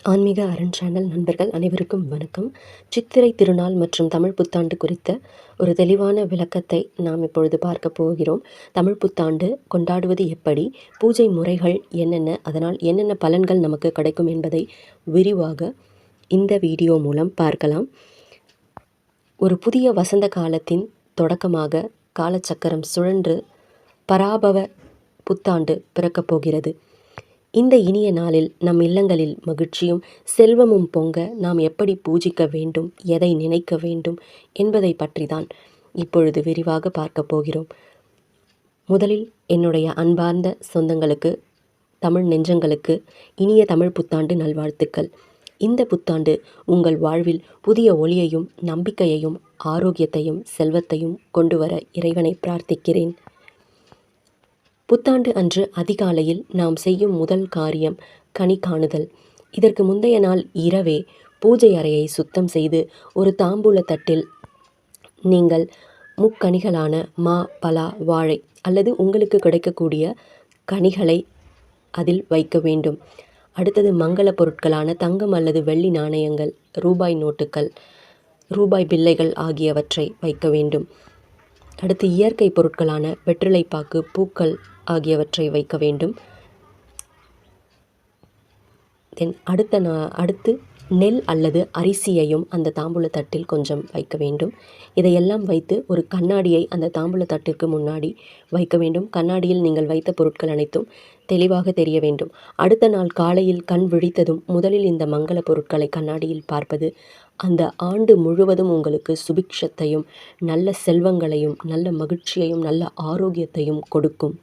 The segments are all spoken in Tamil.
ஆன்மீக அரண் சேனல் நண்பர்கள் அனைவருக்கும் வணக்கம். சித்திரை திருநாள் மற்றும் தமிழ் புத்தாண்டு குறித்த ஒரு தெளிவான விளக்கத்தை நாம் இப்பொழுது பார்க்க போகிறோம். தமிழ் புத்தாண்டு கொண்டாடுவது எப்படி, பூஜை முறைகள் என்னென்ன, அதனால் என்னென்ன பலன்கள் நமக்கு கிடைக்கும் என்பதை விரிவாக இந்த வீடியோ மூலம் பார்க்கலாம். ஒரு புதிய வசந்த காலத்தின் தொடக்கமாக காலச்சக்கரம் சுழன்று பராபவ புத்தாண்டு பிறக்கப் போகிறது. இந்த இனிய நாளில் நம் இல்லங்களில் மகிழ்ச்சியும் செல்வமும் பொங்க நாம் எப்படி பூஜிக்க வேண்டும், எதை நினைக்க வேண்டும் என்பதை பற்றி தான் இப்பொழுது விரிவாக பார்க்க போகிறோம். முதலில் என்னுடைய அன்பார்ந்த சொந்தங்களுக்கு, தமிழ் நெஞ்சங்களுக்கு இனிய தமிழ் புத்தாண்டு நல்வாழ்த்துக்கள். இந்த புத்தாண்டு உங்கள் வாழ்வில் புதிய ஒளியையும் நம்பிக்கையையும் ஆரோக்கியத்தையும் செல்வத்தையும் கொண்டு வர இறைவனை பிரார்த்திக்கிறேன். புத்தாண்டு அன்று அதிகாலையில் நாம் செய்யும் முதல் காரியம் கனி காணுதல். இதற்கு முந்தைய நாள் இரவே பூஜை அறையை சுத்தம் செய்து ஒரு தாம்பூல தட்டில் நீங்கள் முக்கனிகளான மா, பலா, வாழை அல்லது உங்களுக்கு கிடைக்கக்கூடிய கனிகளை அதில் வைக்க வேண்டும். அடுத்தது மங்கள பொருட்களான தங்கம் அல்லது வெள்ளி நாணயங்கள், ரூபாய் நோட்டுகள், ரூபாய் பில்லைகள் ஆகியவற்றை வைக்க வேண்டும். அடுத்து இயற்கை பொருட்களான வெற்றிலைப்பாக்கு, பூக்கள் ஆகியவற்றை வைக்க வேண்டும். அடுத்து நெல் அல்லது அரிசியையும் அந்த தாம்பூல தட்டில் கொஞ்சம் வைக்க வேண்டும். இதையெல்லாம் வைத்து ஒரு கண்ணாடியை அந்த தாம்பூல தட்டிற்கு முன்னாடி வைக்க வேண்டும். கண்ணாடியில் நீங்கள் வைத்த பொருட்கள் அனைத்தும் தெளிவாக தெரிய வேண்டும். அடுத்த நாள் காலையில் கண் விழித்ததும் முதலில் இந்த மங்கள பொருட்களை கண்ணாடியில் பார்ப்பது அந்த ஆண்டு முழுவதும் உங்களுக்கு சுபிக்ஷத்தையும் நல்ல செல்வங்களையும் நல்ல மகிழ்ச்சியையும் நல்ல ஆரோக்கியத்தையும் கொடுக்கும்.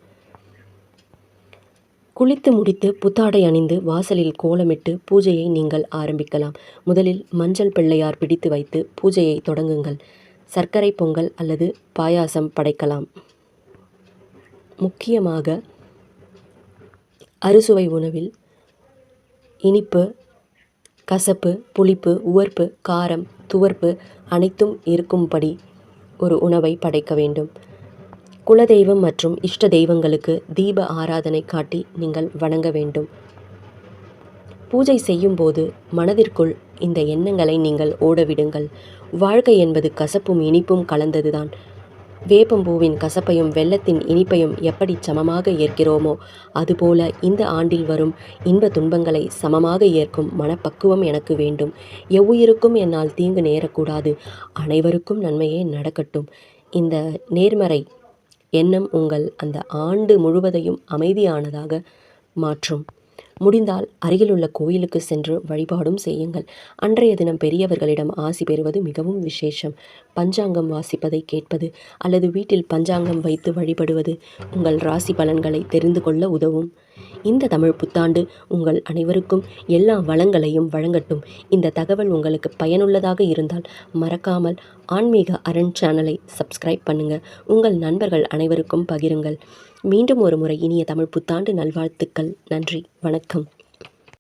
குளித்து முடித்து புத்தாடை அணிந்து வாசலில் கோலமிட்டு பூஜையை நீங்கள் ஆரம்பிக்கலாம். முதலில் மஞ்சள் பிள்ளையார் பிடித்து வைத்து பூஜையை தொடங்குங்கள். சர்க்கரை பொங்கல் அல்லது பாயாசம் படைக்கலாம். முக்கியமாக அறுசுவை உணவில் இனிப்பு, கசப்பு, புளிப்பு, உவர்ப்பு, காரம், துவர்ப்பு அனைத்தும் இருக்கும்படி ஒரு உணவை படைக்க வேண்டும். குலதெய்வம் மற்றும் இஷ்ட தெய்வங்களுக்கு தீப ஆராதனை காட்டி நீங்கள் வணங்க வேண்டும். பூஜை செய்யும் போது மனதிற்குள் இந்த எண்ணங்களை நீங்கள் ஓடவிடுங்கள். வாழ்க்கை என்பது கசப்பும் இனிப்பும் கலந்ததுதான். வேப்பம்பூவின் கசப்பையும் வெல்லத்தின் இனிப்பையும் எப்படி சமமாக ஏற்கிறோமோ அதுபோல இந்த ஆண்டில் வரும் இன்ப துன்பங்களை சமமாக ஏற்கும் மனப்பக்குவம் எனக்கு வேண்டும். எவ்வுயிருக்கும் என்னால் தீங்கு நேரக்கூடாது, அனைவருக்கும் நன்மையே நடக்கட்டும். இந்த நேர்மறை எண்ணம் உங்கள் அந்த ஆண்டு முழுவதையும் அமைதியானதாக மாற்றும். முடிந்தால் அருகிலுள்ள கோயிலுக்கு சென்று வழிபாடும் செய்யுங்கள். அன்றைய தினம் பெரியவர்களிடம் ஆசி பெறுவது மிகவும் விசேஷம். பஞ்சாங்கம் வாசிப்பதை கேட்பது அல்லது வீட்டில் பஞ்சாங்கம் வைத்து வழிபடுவது உங்கள் ராசி பலன்களை தெரிந்து கொள்ள உதவும். இந்த தமிழ் புத்தாண்டு உங்கள் அனைவருக்கும் எல்லா வளங்களையும் வழங்கட்டும். இந்த தகவல் உங்களுக்கு பயனுள்ளதாக இருந்தால் மறக்காமல் ஆன்மீக அரண் சேனலை சப்ஸ்கிரைப் பண்ணுங்கள். உங்கள் நண்பர்கள் அனைவருக்கும் பகிருங்கள். மீண்டும் ஒரு முறை இனிய தமிழ் புத்தாண்டு நல்வாழ்த்துக்கள். நன்றி, வணக்கம்.